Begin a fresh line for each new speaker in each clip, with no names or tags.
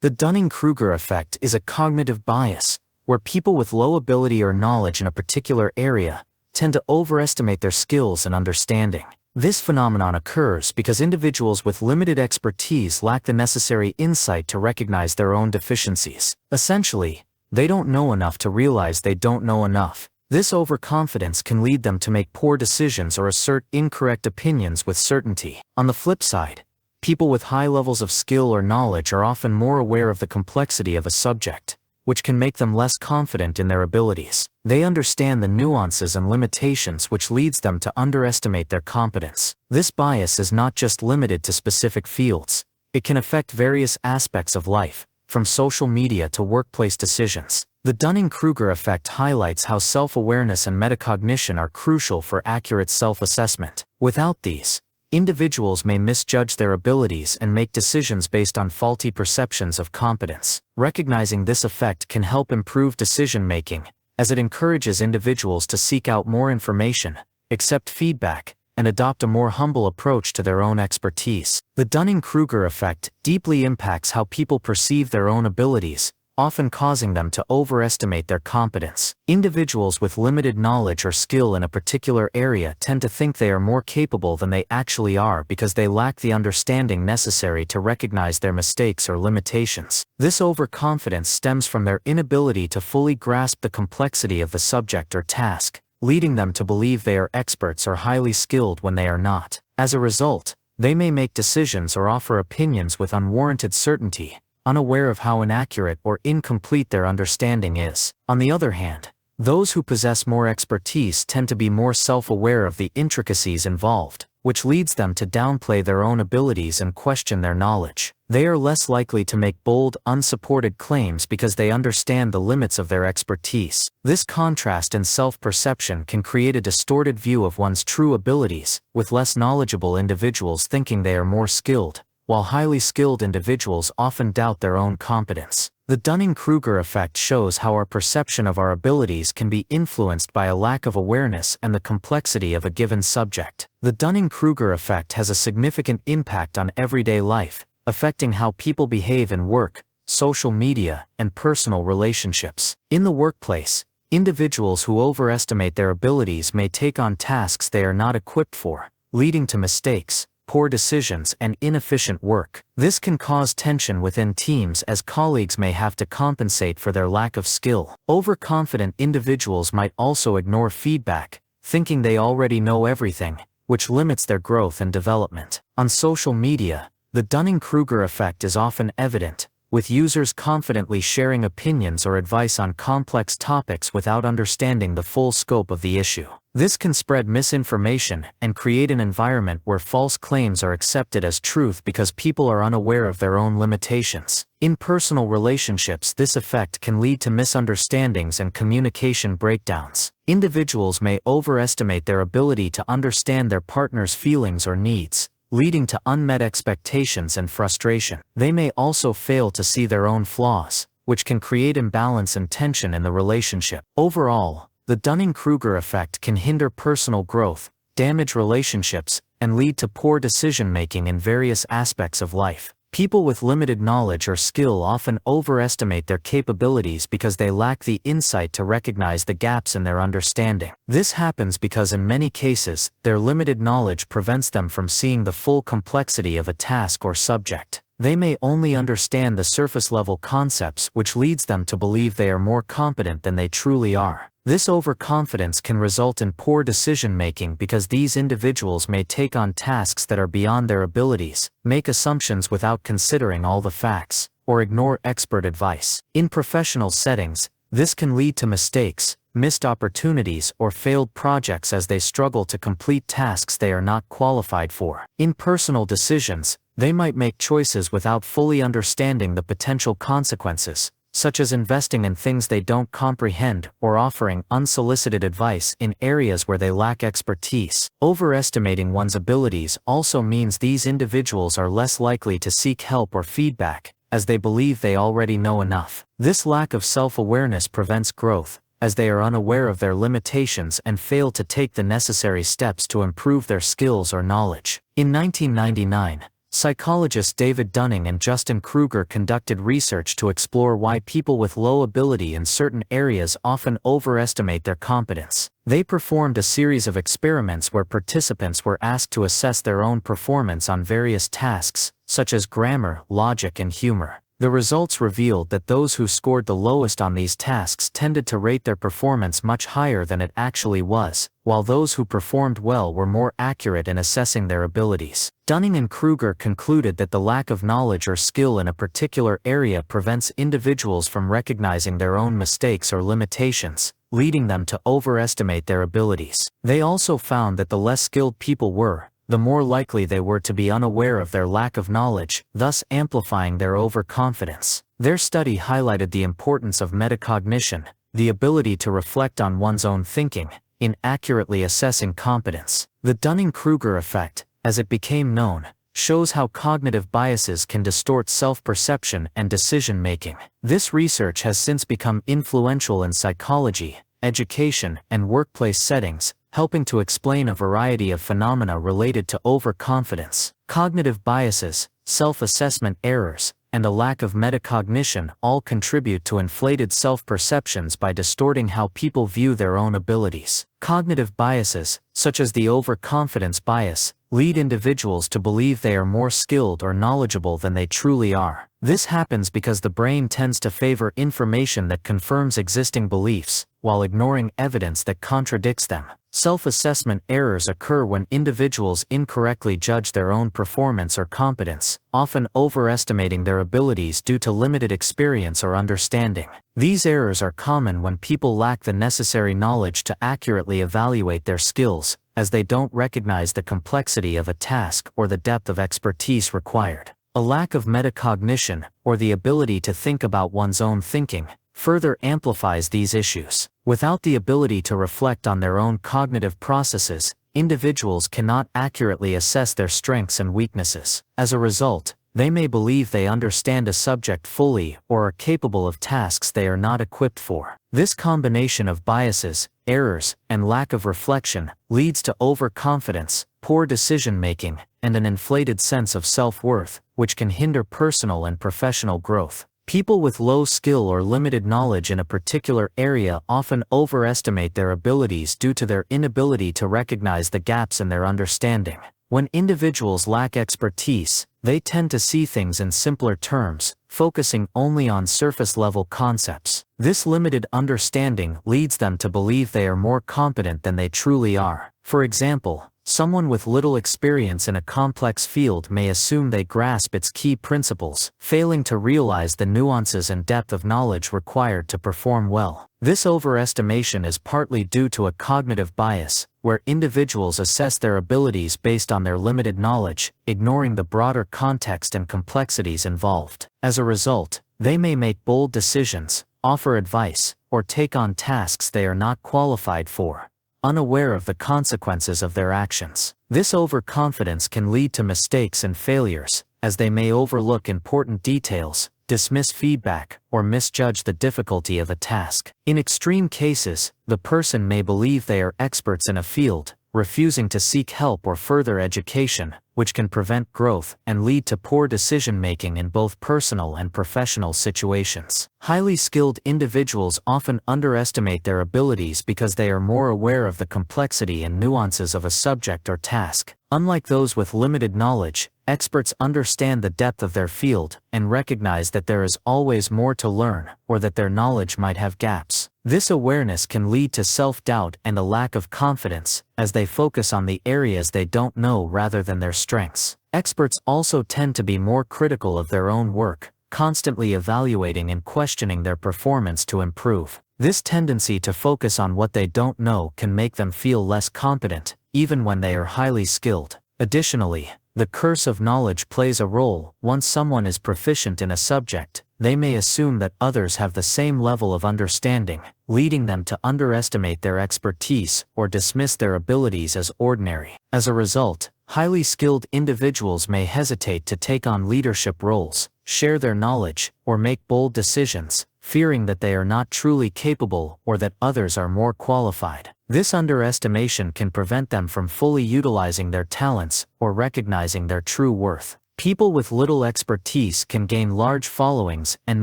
The Dunning-Kruger effect is a cognitive bias, where people with low ability or knowledge in a particular area tend to overestimate their skills and understanding. This phenomenon occurs because individuals with limited expertise lack the necessary insight to recognize their own deficiencies. Essentially, they don't know enough to realize they don't know enough. This overconfidence can lead them to make poor decisions or assert incorrect opinions with certainty. On the flip side, people with high levels of skill or knowledge are often more aware of the complexity of a subject, which can make them less confident in their abilities. They understand the nuances and limitations, which leads them to underestimate their competence. This bias is not just limited to specific fields. It can affect various aspects of life, from social media to workplace decisions. The Dunning-Kruger effect highlights how self-awareness and metacognition are crucial for accurate self-assessment. Without these, individuals may misjudge their abilities and make decisions based on faulty perceptions of competence. Recognizing this effect can help improve decision-making, as it encourages individuals to seek out more information, accept feedback, and adopt a more humble approach to their own expertise. The Dunning-Kruger effect deeply impacts how people perceive their own abilities, often causing them to overestimate their competence. Individuals with limited knowledge or skill in a particular area tend to think they are more capable than they actually are because they lack the understanding necessary to recognize their mistakes or limitations. This overconfidence stems from their inability to fully grasp the complexity of the subject or task, leading them to believe they are experts or highly skilled when they are not. As a result, they may make decisions or offer opinions with unwarranted certainty, unaware of how inaccurate or incomplete their understanding is. On the other hand, those who possess more expertise tend to be more self-aware of the intricacies involved, which leads them to downplay their own abilities and question their knowledge. They are less likely to make bold, unsupported claims because they understand the limits of their expertise. This contrast in self-perception can create a distorted view of one's true abilities, with less knowledgeable individuals thinking they are more skilled, while highly skilled individuals often doubt their own competence. The Dunning-Kruger effect shows how our perception of our abilities can be influenced by a lack of awareness and the complexity of a given subject. The Dunning-Kruger effect has a significant impact on everyday life, affecting how people behave in work, social media, and personal relationships. In the workplace, individuals who overestimate their abilities may take on tasks they are not equipped for, leading to mistakes, poor decisions, and inefficient work. This can cause tension within teams as colleagues may have to compensate for their lack of skill. Overconfident individuals might also ignore feedback, thinking they already know everything, which limits their growth and development. On social media, the Dunning-Kruger effect is often evident, with users confidently sharing opinions or advice on complex topics without understanding the full scope of the issue. This can spread misinformation and create an environment where false claims are accepted as truth because people are unaware of their own limitations. In personal relationships, this effect can lead to misunderstandings and communication breakdowns. Individuals may overestimate their ability to understand their partner's feelings or needs, leading to unmet expectations and frustration. They may also fail to see their own flaws, which can create imbalance and tension in the relationship. Overall, the Dunning-Kruger effect can hinder personal growth, damage relationships, and lead to poor decision-making in various aspects of life. People with limited knowledge or skill often overestimate their capabilities because they lack the insight to recognize the gaps in their understanding. This happens because in many cases, their limited knowledge prevents them from seeing the full complexity of a task or subject. They may only understand the surface-level concepts, which leads them to believe they are more competent than they truly are. This overconfidence can result in poor decision-making because these individuals may take on tasks that are beyond their abilities, make assumptions without considering all the facts, or ignore expert advice. In professional settings, this can lead to mistakes, missed opportunities, or failed projects as they struggle to complete tasks they are not qualified for. In personal decisions, they might make choices without fully understanding the potential consequences, such as investing in things they don't comprehend or offering unsolicited advice in areas where they lack expertise. Overestimating one's abilities also means these individuals are less likely to seek help or feedback, as they believe they already know enough. This lack of self-awareness prevents growth, as they are unaware of their limitations and fail to take the necessary steps to improve their skills or knowledge. In 1999, Psychologists David Dunning and Dunning-Kruger conducted research to explore why people with low ability in certain areas often overestimate their competence. They performed a series of experiments where participants were asked to assess their own performance on various tasks, such as grammar, logic, and humor. The results revealed that those who scored the lowest on these tasks tended to rate their performance much higher than it actually was, while those who performed well were more accurate in assessing their abilities. Dunning and Kruger concluded that the lack of knowledge or skill in a particular area prevents individuals from recognizing their own mistakes or limitations, leading them to overestimate their abilities. They also found that the less skilled people were, the more likely they were to be unaware of their lack of knowledge, thus amplifying their overconfidence. Their study highlighted the importance of metacognition, the ability to reflect on one's own thinking, in accurately assessing competence. The Dunning-Kruger effect, as it became known, shows how cognitive biases can distort self-perception and decision-making. This research has since become influential in psychology, education, and workplace settings, helping to explain a variety of phenomena related to overconfidence. Cognitive biases, self-assessment errors, and a lack of metacognition all contribute to inflated self-perceptions by distorting how people view their own abilities. Cognitive biases, such as the overconfidence bias, lead individuals to believe they are more skilled or knowledgeable than they truly are. This happens because the brain tends to favor information that confirms existing beliefs, while ignoring evidence that contradicts them. Self-assessment errors occur when individuals incorrectly judge their own performance or competence, often overestimating their abilities due to limited experience or understanding. These errors are common when people lack the necessary knowledge to accurately evaluate their skills, as they don't recognize the complexity of a task or the depth of expertise required. A lack of metacognition, or the ability to think about one's own thinking, further amplifies these issues. Without the ability to reflect on their own cognitive processes, individuals cannot accurately assess their strengths and weaknesses. As a result, they may believe they understand a subject fully or are capable of tasks they are not equipped for. This combination of biases, errors, and lack of reflection leads to overconfidence, poor decision-making, and an inflated sense of self-worth, which can hinder personal and professional growth. People with low skill or limited knowledge in a particular area often overestimate their abilities due to their inability to recognize the gaps in their understanding. When individuals lack expertise, they tend to see things in simpler terms, focusing only on surface-level concepts. This limited understanding leads them to believe they are more competent than they truly are. For example, someone with little experience in a complex field may assume they grasp its key principles, failing to realize the nuances and depth of knowledge required to perform well. This overestimation is partly due to a cognitive bias, where individuals assess their abilities based on their limited knowledge, ignoring the broader context and complexities involved. As a result, they may make bold decisions, offer advice, or take on tasks they are not qualified for, unaware of the consequences of their actions. This overconfidence can lead to mistakes and failures, as they may overlook important details, dismiss feedback, or misjudge the difficulty of a task. In extreme cases, the person may believe they are experts in a field, refusing to seek help or further education, which can prevent growth and lead to poor decision-making in both personal and professional situations. Highly skilled individuals often underestimate their abilities because they are more aware of the complexity and nuances of a subject or task. Unlike those with limited knowledge, experts understand the depth of their field and recognize that there is always more to learn, or that their knowledge might have gaps. This awareness can lead to self-doubt and a lack of confidence, as they focus on the areas they don't know rather than their strengths. Experts also tend to be more critical of their own work, constantly evaluating and questioning their performance to improve. This tendency to focus on what they don't know can make them feel less competent, even when they are highly skilled. Additionally, the curse of knowledge plays a role. Once someone is proficient in a subject, they may assume that others have the same level of understanding, leading them to underestimate their expertise or dismiss their abilities as ordinary. As a result, highly skilled individuals may hesitate to take on leadership roles, share their knowledge, or make bold decisions, fearing that they are not truly capable or that others are more qualified. This underestimation can prevent them from fully utilizing their talents or recognizing their true worth. People with little expertise can gain large followings and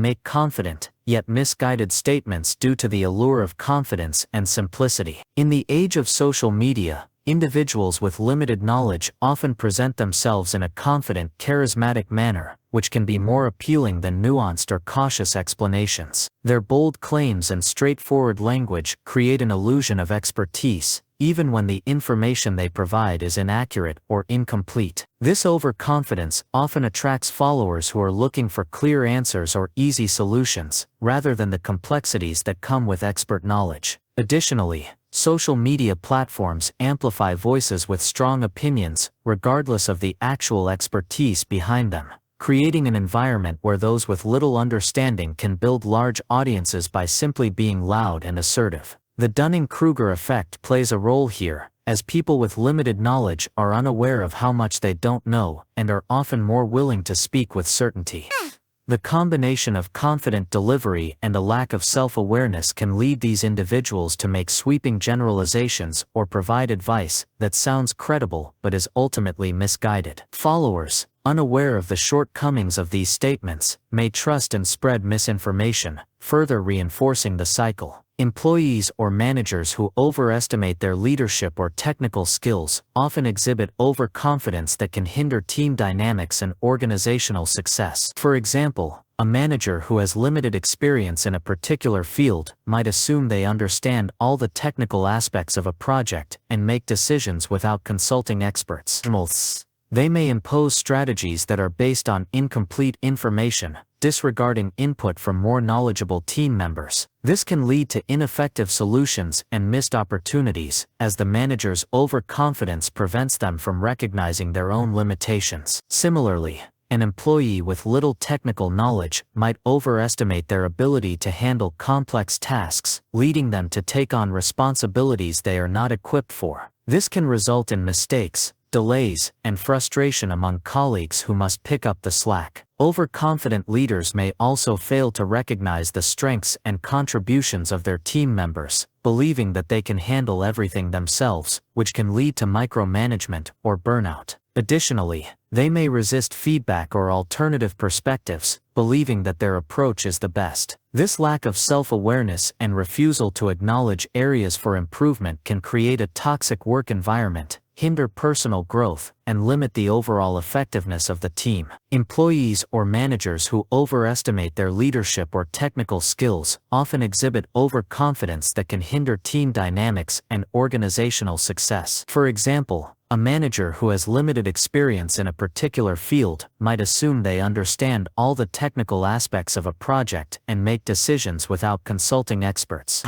make confident, yet misguided statements due to the allure of confidence and simplicity. In the age of social media, individuals with limited knowledge often present themselves in a confident, charismatic manner, which can be more appealing than nuanced or cautious explanations. Their bold claims and straightforward language create an illusion of expertise, even when the information they provide is inaccurate or incomplete. This overconfidence often attracts followers who are looking for clear answers or easy solutions, rather than the complexities that come with expert knowledge. Additionally, social media platforms amplify voices with strong opinions, regardless of the actual expertise behind them, creating an environment where those with little understanding can build large audiences by simply being loud and assertive. The Dunning-Kruger effect plays a role here, as people with limited knowledge are unaware of how much they don't know and are often more willing to speak with certainty. The combination of confident delivery and a lack of self-awareness can lead these individuals to make sweeping generalizations or provide advice that sounds credible but is ultimately misguided. Followers, unaware of the shortcomings of these statements, may trust and spread misinformation, further reinforcing the cycle. Employees or managers who overestimate their leadership or technical skills often exhibit overconfidence that can hinder team dynamics and organizational success. For example, a manager who has limited experience in a particular field might assume they understand all the technical aspects of a project and make decisions without consulting experts. They may impose strategies that are based on incomplete information, disregarding input from more knowledgeable team members. This can lead to ineffective solutions and missed opportunities, as the manager's overconfidence prevents them from recognizing their own limitations. Similarly, an employee with little technical knowledge might overestimate their ability to handle complex tasks, leading them to take on responsibilities they are not equipped for. This can result in mistakes, delays, and frustration among colleagues who must pick up the slack. Overconfident leaders may also fail to recognize the strengths and contributions of their team members, believing that they can handle everything themselves, which can lead to micromanagement or burnout. Additionally, they may resist feedback or alternative perspectives, believing that their approach is the best. This lack of self-awareness and refusal to acknowledge areas for improvement can create a toxic work environment, hinder personal growth, and limit the overall effectiveness of the team. Employees or managers who overestimate their leadership or technical skills often exhibit overconfidence that can hinder team dynamics and organizational success. For example, a manager who has limited experience in a particular field might assume they understand all the technical aspects of a project and make decisions without consulting experts.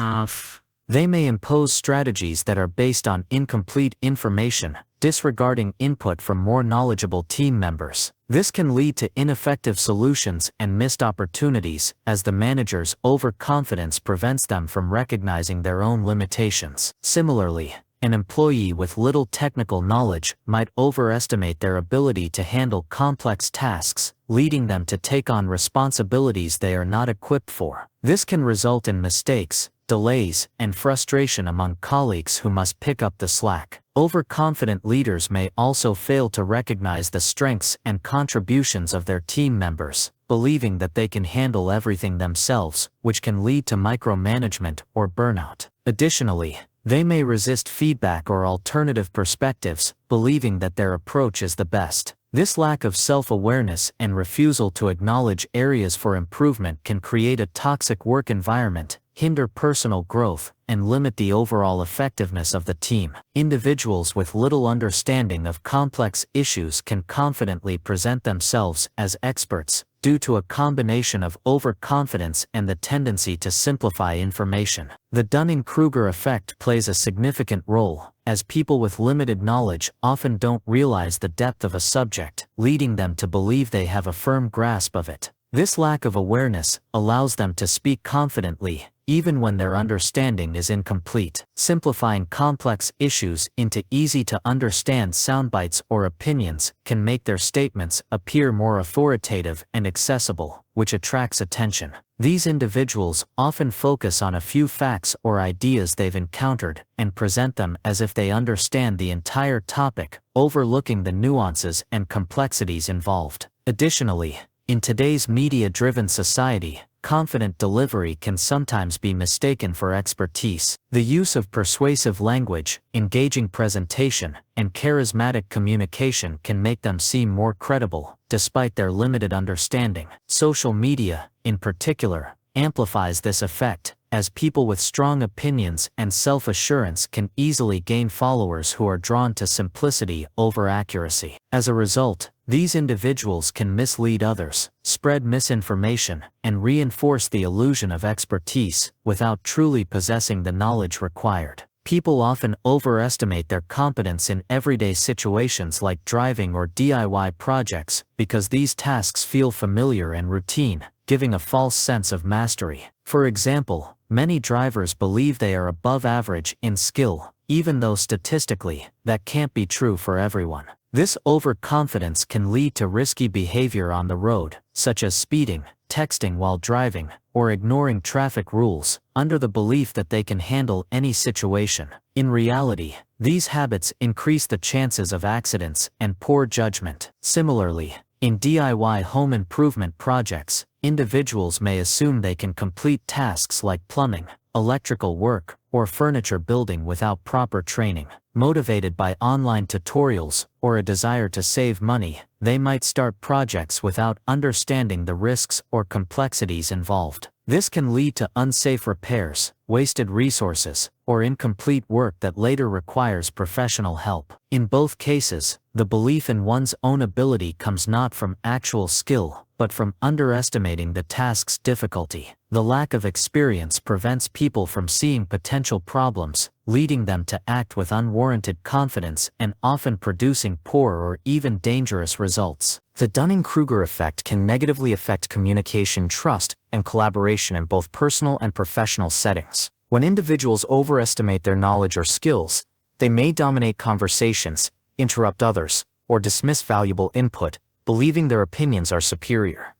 They may impose strategies that are based on incomplete information, disregarding input from more knowledgeable team members. This can lead to ineffective solutions and missed opportunities, as the manager's overconfidence prevents them from recognizing their own limitations. Similarly, an employee with little technical knowledge might overestimate their ability to handle complex tasks, leading them to take on responsibilities they are not equipped for. This can result in mistakes, delays, and frustration among colleagues who must pick up the slack. Overconfident leaders may also fail to recognize the strengths and contributions of their team members, believing that they can handle everything themselves, which can lead to micromanagement or burnout. Additionally, they may resist feedback or alternative perspectives, believing that their approach is the best. This lack of self-awareness and refusal to acknowledge areas for improvement can create a toxic work environment, hinder personal growth, and limit the overall effectiveness of the team. Individuals with little understanding of complex issues can confidently present themselves as experts, due to a combination of overconfidence and the tendency to simplify information. The Dunning-Kruger effect plays a significant role, as people with limited knowledge often don't realize the depth of a subject, leading them to believe they have a firm grasp of it. This lack of awareness allows them to speak confidently, even when their understanding is incomplete. Simplifying complex issues into easy-to-understand soundbites or opinions can make their statements appear more authoritative and accessible, which attracts attention. These individuals often focus on a few facts or ideas they've encountered and present them as if they understand the entire topic, overlooking the nuances and complexities involved. Additionally, in today's media-driven society, confident delivery can sometimes be mistaken for expertise. The use of persuasive language, engaging presentation, and charismatic communication can make them seem more credible, despite their limited understanding. Social media, in particular, amplifies this effect, as people with strong opinions and self-assurance can easily gain followers who are drawn to simplicity over accuracy. As a result, these individuals can mislead others, spread misinformation, and reinforce the illusion of expertise without truly possessing the knowledge required. People often overestimate their competence in everyday situations like driving or DIY projects because these tasks feel familiar and routine, giving a false sense of mastery. For example, many drivers believe they are above average in skill, even though statistically, that can't be true for everyone. This overconfidence can lead to risky behavior on the road, such as speeding, texting while driving, or ignoring traffic rules, under the belief that they can handle any situation. In reality, these habits increase the chances of accidents and poor judgment. Similarly, in DIY home improvement projects, individuals may assume they can complete tasks like plumbing, electrical work, or furniture building without proper training. Motivated by online tutorials or a desire to save money, they might start projects without understanding the risks or complexities involved. This can lead to unsafe repairs, wasted resources, or incomplete work that later requires professional help. In both cases, the belief in one's own ability comes not from actual skill, but from underestimating the task's difficulty. The lack of experience prevents people from seeing potential problems, leading them to act with unwarranted confidence and often producing poor or even dangerous results. The Dunning-Kruger effect can negatively affect communication, trust, and collaboration in both personal and professional settings. When individuals overestimate their knowledge or skills, they may dominate conversations, interrupt others, or dismiss valuable input, believing their opinions are superior.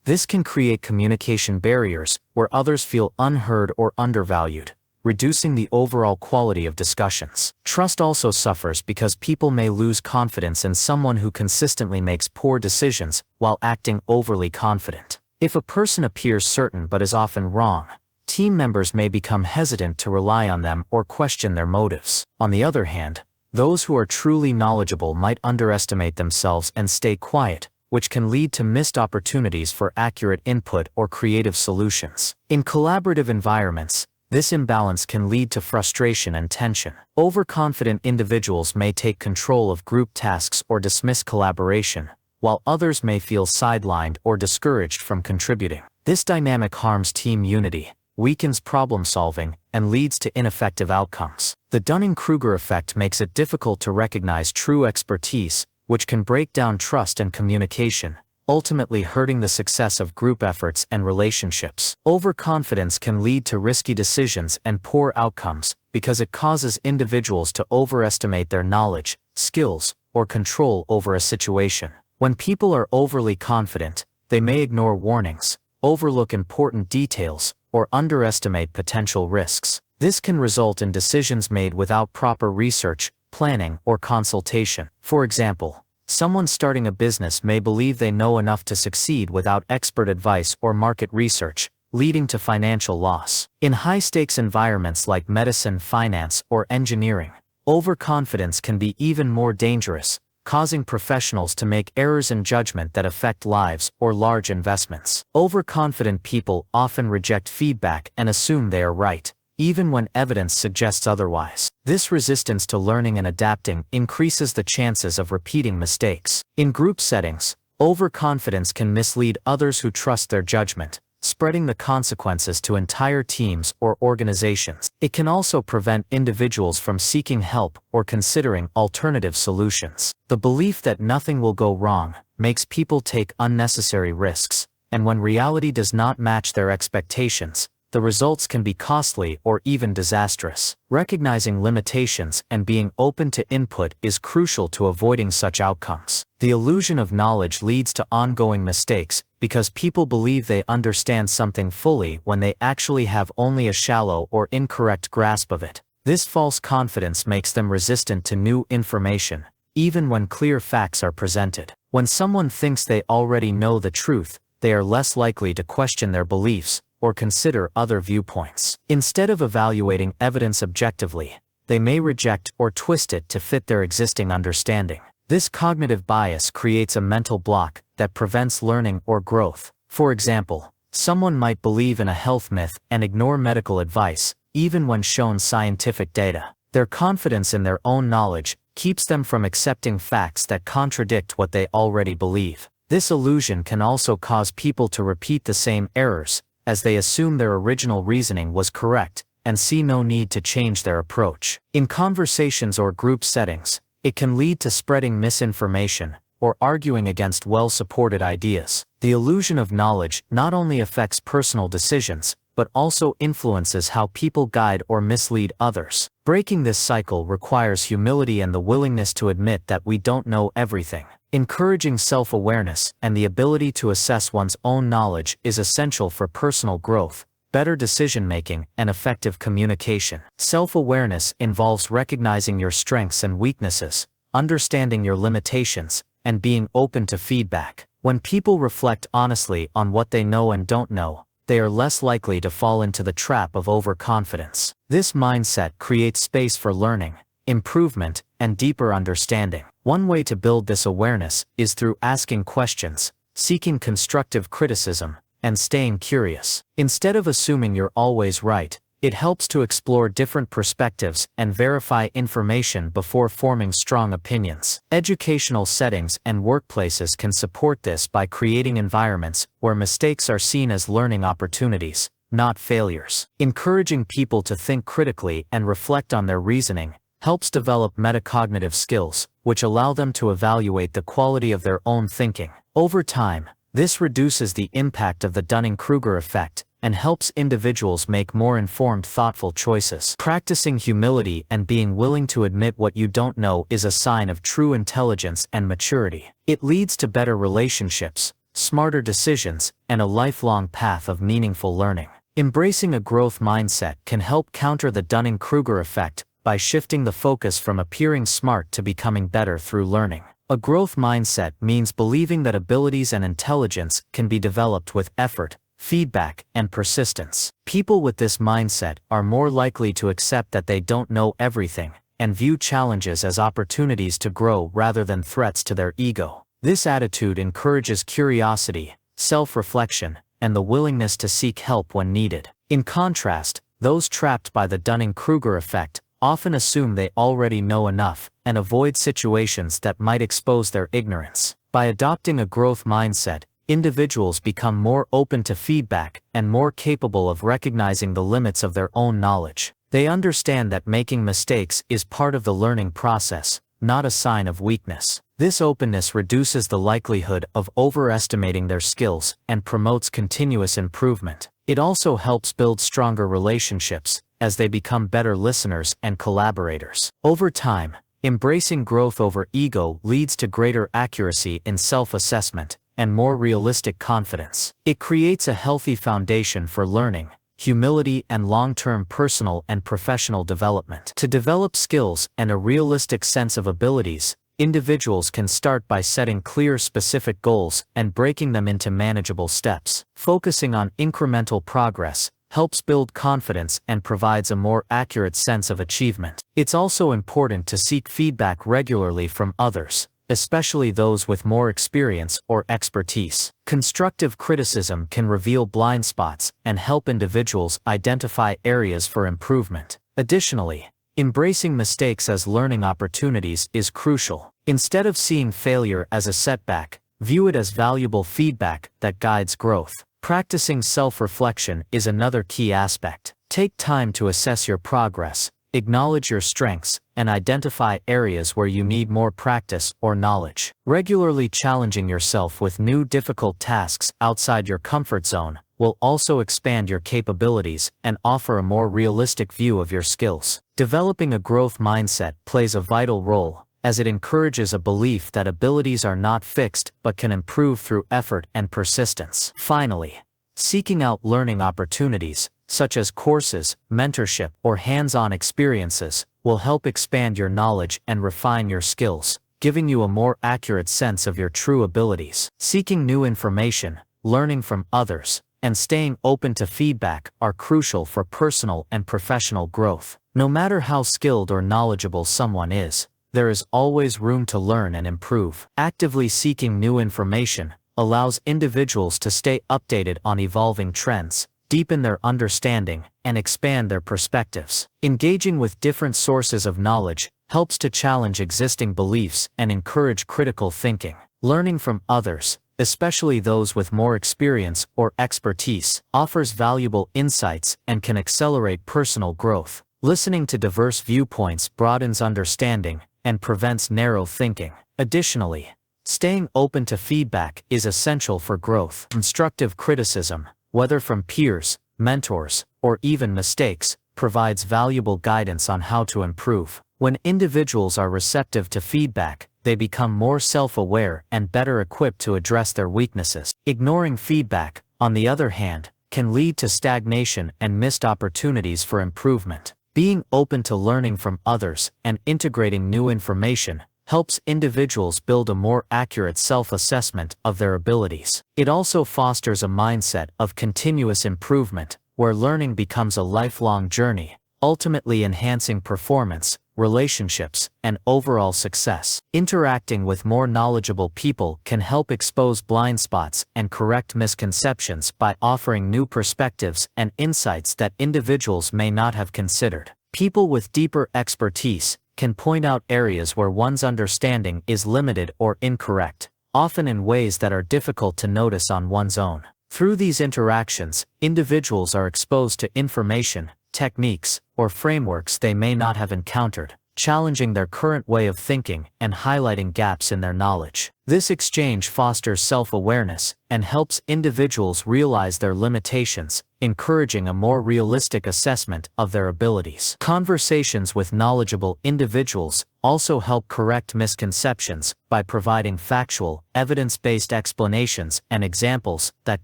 This can create communication barriers where others feel unheard or undervalued, reducing the overall quality of discussions. Trust also suffers because people may lose confidence in someone who consistently makes poor decisions while acting overly confident. If a person appears certain but is often wrong, team members may become hesitant to rely on them or question their motives. On the other hand, those who are truly knowledgeable might underestimate themselves and stay quiet, which can lead to missed opportunities for accurate input or creative solutions. In collaborative environments, this imbalance can lead to frustration and tension. Overconfident individuals may take control of group tasks or dismiss collaboration, while others may feel sidelined or discouraged from contributing. This dynamic harms team unity, weakens problem-solving, and leads to ineffective outcomes. The Dunning-Kruger effect makes it difficult to recognize true expertise, which can break down trust and communication, ultimately hurting the success of group efforts and relationships. Overconfidence can lead to risky decisions and poor outcomes because it causes individuals to overestimate their knowledge, skills, or control over a situation. When people are overly confident, they may ignore warnings, overlook important details, or underestimate potential risks. This can result in decisions made without proper research, planning, or consultation. For example, someone starting a business may believe they know enough to succeed without expert advice or market research, leading to financial loss. In high-stakes environments like medicine, finance, or engineering, overconfidence can be even more dangerous, causing professionals to make errors in judgment that affect lives or large investments. Overconfident people often reject feedback and assume they are right, even when evidence suggests otherwise. This resistance to learning and adapting increases the chances of repeating mistakes. In group settings, overconfidence can mislead others who trust their judgment, spreading the consequences to entire teams or organizations. It can also prevent individuals from seeking help or considering alternative solutions. The belief that nothing will go wrong makes people take unnecessary risks, and when reality does not match their expectations, the results can be costly or even disastrous. Recognizing limitations and being open to input is crucial to avoiding such outcomes. The illusion of knowledge leads to ongoing mistakes because people believe they understand something fully when they actually have only a shallow or incorrect grasp of it. This false confidence makes them resistant to new information, even when clear facts are presented. When someone thinks they already know the truth, they are less likely to question their beliefs or consider other viewpoints. Instead of evaluating evidence objectively, they may reject or twist it to fit their existing understanding. This cognitive bias creates a mental block that prevents learning or growth. For example, someone might believe in a health myth and ignore medical advice, even when shown scientific data. Their confidence in their own knowledge keeps them from accepting facts that contradict what they already believe. This illusion can also cause people to repeat the same errors, as they assume their original reasoning was correct and see no need to change their approach. In conversations or group settings, it can lead to spreading misinformation or arguing against well-supported ideas. The illusion of knowledge not only affects personal decisions, but also influences how people guide or mislead others. Breaking this cycle requires humility and the willingness to admit that we don't know everything. Encouraging self-awareness and the ability to assess one's own knowledge is essential for personal growth, better decision-making, and effective communication. Self-awareness involves recognizing your strengths and weaknesses, understanding your limitations, and being open to feedback. When people reflect honestly on what they know and don't know, they are less likely to fall into the trap of overconfidence. This mindset creates space for learning, improvement, and deeper understanding. One way to build this awareness is through asking questions, seeking constructive criticism, and staying curious. Instead of assuming you're always right, it helps to explore different perspectives and verify information before forming strong opinions. Educational settings and workplaces can support this by creating environments where mistakes are seen as learning opportunities, not failures. Encouraging people to think critically and reflect on their reasoning helps develop metacognitive skills, which allow them to evaluate the quality of their own thinking. Over time, this reduces the impact of the Dunning-Kruger effect and helps individuals make more informed, thoughtful choices. Practicing humility and being willing to admit what you don't know is a sign of true intelligence and maturity. It leads to better relationships, smarter decisions, and a lifelong path of meaningful learning. Embracing a growth mindset can help counter the Dunning-Kruger effect by shifting the focus from appearing smart to becoming better through learning. A growth mindset means believing that abilities and intelligence can be developed with effort, feedback, and persistence. People with this mindset are more likely to accept that they don't know everything and view challenges as opportunities to grow rather than threats to their ego. This attitude encourages curiosity, self-reflection, and the willingness to seek help when needed. In contrast, those trapped by the Dunning-Kruger effect often assume they already know enough and avoid situations that might expose their ignorance. By adopting a growth mindset, individuals become more open to feedback and more capable of recognizing the limits of their own knowledge. They understand that making mistakes is part of the learning process, not a sign of weakness. This openness reduces the likelihood of overestimating their skills and promotes continuous improvement. It also helps build stronger relationships, as they become better listeners and collaborators. Over time, embracing growth over ego leads to greater accuracy in self-assessment and more realistic confidence. It creates a healthy foundation for learning, humility, and long-term personal and professional development. To develop skills and a realistic sense of abilities, individuals can start by setting clear, specific goals and breaking them into manageable steps. Focusing on incremental progress helps build confidence and provides a more accurate sense of achievement. It's also important to seek feedback regularly from others, especially those with more experience or expertise. Constructive criticism can reveal blind spots and help individuals identify areas for improvement. Additionally, embracing mistakes as learning opportunities is crucial. Instead of seeing failure as a setback, view it as valuable feedback that guides growth. Practicing self-reflection is another key aspect. Take time to assess your progress, acknowledge your strengths, and identify areas where you need more practice or knowledge. Regularly challenging yourself with new difficult tasks outside your comfort zone will will also expand your capabilities and offer a more realistic view of your skills. Developing a growth mindset plays a vital role, as it encourages a belief that abilities are not fixed but can improve through effort and persistence. Finally, seeking out learning opportunities, such as courses, mentorship, or hands-on experiences, will help expand your knowledge and refine your skills, giving you a more accurate sense of your true abilities. Seeking new information, learning from others, and staying open to feedback are crucial for personal and professional growth. No matter how skilled or knowledgeable someone is, there is always room to learn and improve. Actively seeking new information allows individuals to stay updated on evolving trends, deepen their understanding, and expand their perspectives. Engaging with different sources of knowledge helps to challenge existing beliefs and encourage critical thinking. Learning from others, especially those with more experience or expertise, offers valuable insights and can accelerate personal growth. Listening to diverse viewpoints broadens understanding and prevents narrow thinking. Additionally, staying open to feedback is essential for growth. Constructive criticism, whether from peers, mentors, or even mistakes, provides valuable guidance on how to improve. When individuals are receptive to feedback, they become more self-aware and better equipped to address their weaknesses. Ignoring feedback, on the other hand, can lead to stagnation and missed opportunities for improvement. Being open to learning from others and integrating new information helps individuals build a more accurate self-assessment of their abilities. It also fosters a mindset of continuous improvement, where learning becomes a lifelong journey, ultimately enhancing performance, relationships, and overall success. Interacting with more knowledgeable people can help expose blind spots and correct misconceptions by offering new perspectives and insights that individuals may not have considered. People with deeper expertise can point out areas where one's understanding is limited or incorrect, often in ways that are difficult to notice on one's own. Through these interactions, individuals are exposed to information, techniques, or frameworks they may not have encountered, challenging their current way of thinking and highlighting gaps in their knowledge. This exchange fosters self-awareness and helps individuals realize their limitations, encouraging a more realistic assessment of their abilities. Conversations with knowledgeable individuals also help correct misconceptions by providing factual, evidence-based explanations and examples that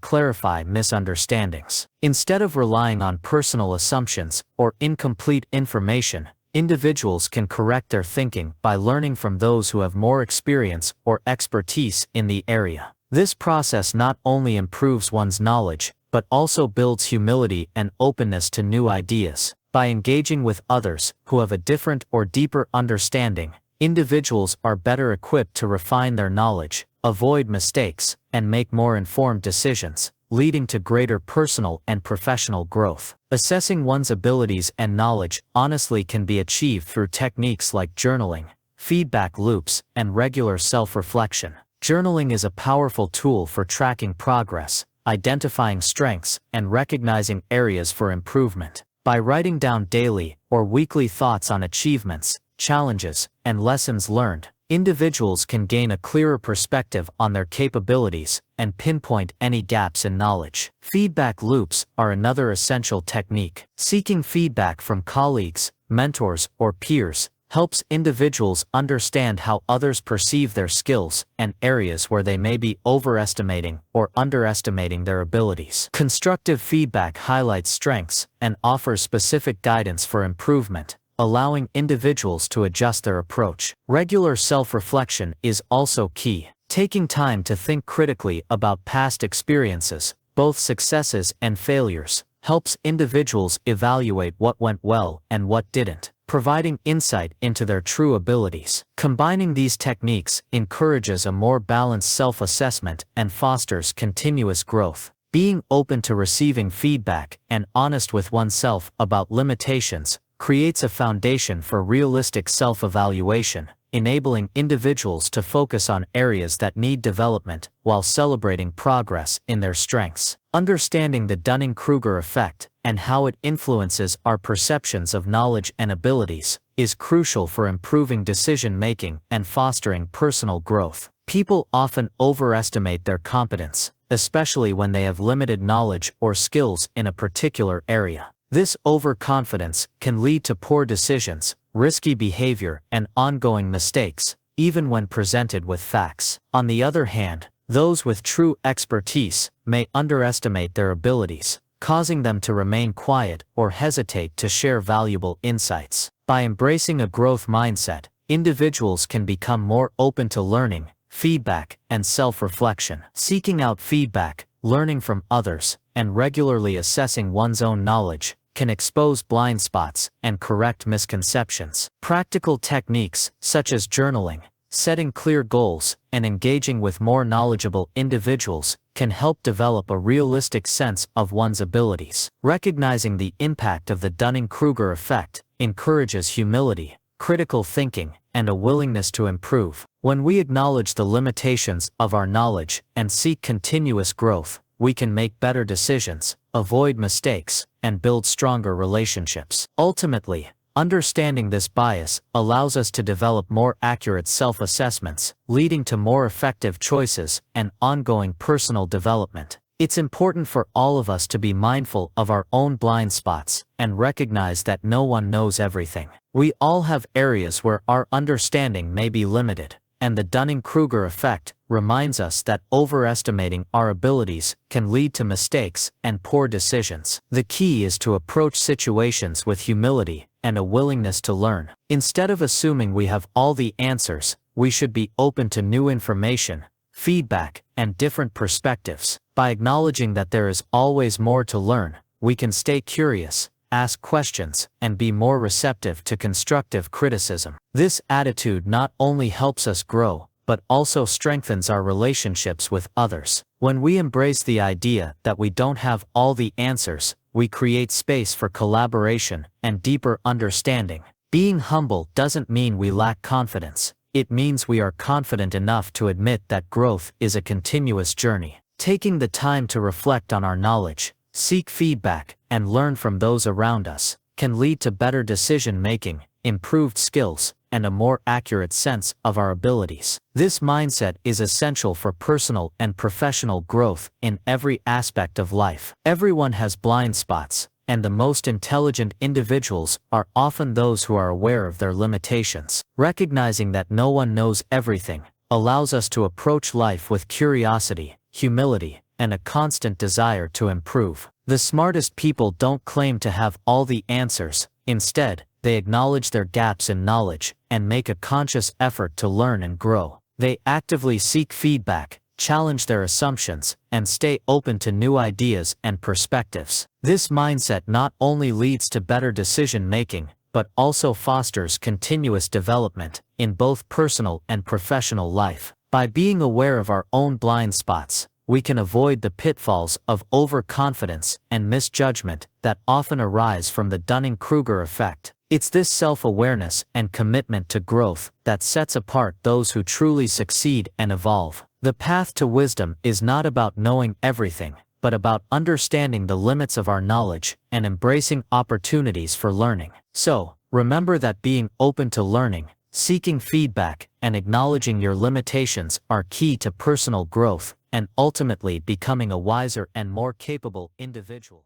clarify misunderstandings. Instead of relying on personal assumptions or incomplete information, individuals can correct their thinking by learning from those who have more experience or expertise in the area. This process not only improves one's knowledge, but also builds humility and openness to new ideas. By engaging with others who have a different or deeper understanding, individuals are better equipped to refine their knowledge, avoid mistakes, and make more informed decisions, leading to greater personal and professional growth. Assessing one's abilities and knowledge honestly can be achieved through techniques like journaling, feedback loops, and regular self-reflection. Journaling is a powerful tool for tracking progress, identifying strengths, and recognizing areas for improvement. By writing down daily or weekly thoughts on achievements, challenges, and lessons learned, individuals can gain a clearer perspective on their capabilities and pinpoint any gaps in knowledge. Feedback loops are another essential technique. Seeking feedback from colleagues, mentors, or peers helps individuals understand how others perceive their skills and areas where they may be overestimating or underestimating their abilities. Constructive feedback highlights strengths and offers specific guidance for improvement, allowing individuals to adjust their approach. Regular self-reflection is also key. Taking time to think critically about past experiences, both successes and failures, helps individuals evaluate what went well and what didn't, providing insight into their true abilities. Combining these techniques encourages a more balanced self-assessment and fosters continuous growth. Being open to receiving feedback and honest with oneself about limitations creates a foundation for realistic self-evaluation, enabling individuals to focus on areas that need development while celebrating progress in their strengths. Understanding the Dunning-Kruger Effect and how it influences our perceptions of knowledge and abilities is crucial for improving decision-making and fostering personal growth. People often overestimate their competence, especially when they have limited knowledge or skills in a particular area. This overconfidence can lead to poor decisions, risky behavior, and ongoing mistakes, even when presented with facts. On the other hand, those with true expertise may underestimate their abilities, causing them to remain quiet or hesitate to share valuable insights. By embracing a growth mindset, individuals can become more open to learning, feedback, and self-reflection. Seeking out feedback, learning from others, and regularly assessing one's own knowledge can expose blind spots and correct misconceptions. Practical techniques, such as journaling, setting clear goals, and engaging with more knowledgeable individuals, can help develop a realistic sense of one's abilities. Recognizing the impact of the Dunning-Kruger effect encourages humility, critical thinking, and a willingness to improve. When we acknowledge the limitations of our knowledge and seek continuous growth, we can make better decisions, avoid mistakes, and build stronger relationships. Ultimately, understanding this bias allows us to develop more accurate self-assessments, leading to more effective choices and ongoing personal development. It's important for all of us to be mindful of our own blind spots and recognize that no one knows everything. We all have areas where our understanding may be limited, and the Dunning-Kruger effect reminds us that overestimating our abilities can lead to mistakes and poor decisions. The key is to approach situations with humility and a willingness to learn. Instead of assuming we have all the answers, we should be open to new information, feedback, and different perspectives. By acknowledging that there is always more to learn, we can stay curious, ask questions, and be more receptive to constructive criticism. This attitude not only helps us grow, but also strengthens our relationships with others. When we embrace the idea that we don't have all the answers, we create space for collaboration and deeper understanding. Being humble doesn't mean we lack confidence. It means we are confident enough to admit that growth is a continuous journey. Taking the time to reflect on our knowledge, seek feedback, and learn from those around us can lead to better decision-making, improved skills, and a more accurate sense of our abilities. This mindset is essential for personal and professional growth in every aspect of life. Everyone has blind spots, and the most intelligent individuals are often those who are aware of their limitations. Recognizing that no one knows everything allows us to approach life with curiosity, humility, and a constant desire to improve. The smartest people don't claim to have all the answers. Instead, they acknowledge their gaps in knowledge and make a conscious effort to learn and grow. They actively seek feedback, challenge their assumptions, and stay open to new ideas and perspectives. This mindset not only leads to better decision-making, but also fosters continuous development in both personal and professional life. By being aware of our own blind spots, we can avoid the pitfalls of overconfidence and misjudgment that often arise from the Dunning-Kruger effect. It's this self-awareness and commitment to growth that sets apart those who truly succeed and evolve. The path to wisdom is not about knowing everything, but about understanding the limits of our knowledge and embracing opportunities for learning. So, remember that being open to learning, seeking feedback, and acknowledging your limitations are key to personal growth and ultimately becoming a wiser and more capable individual.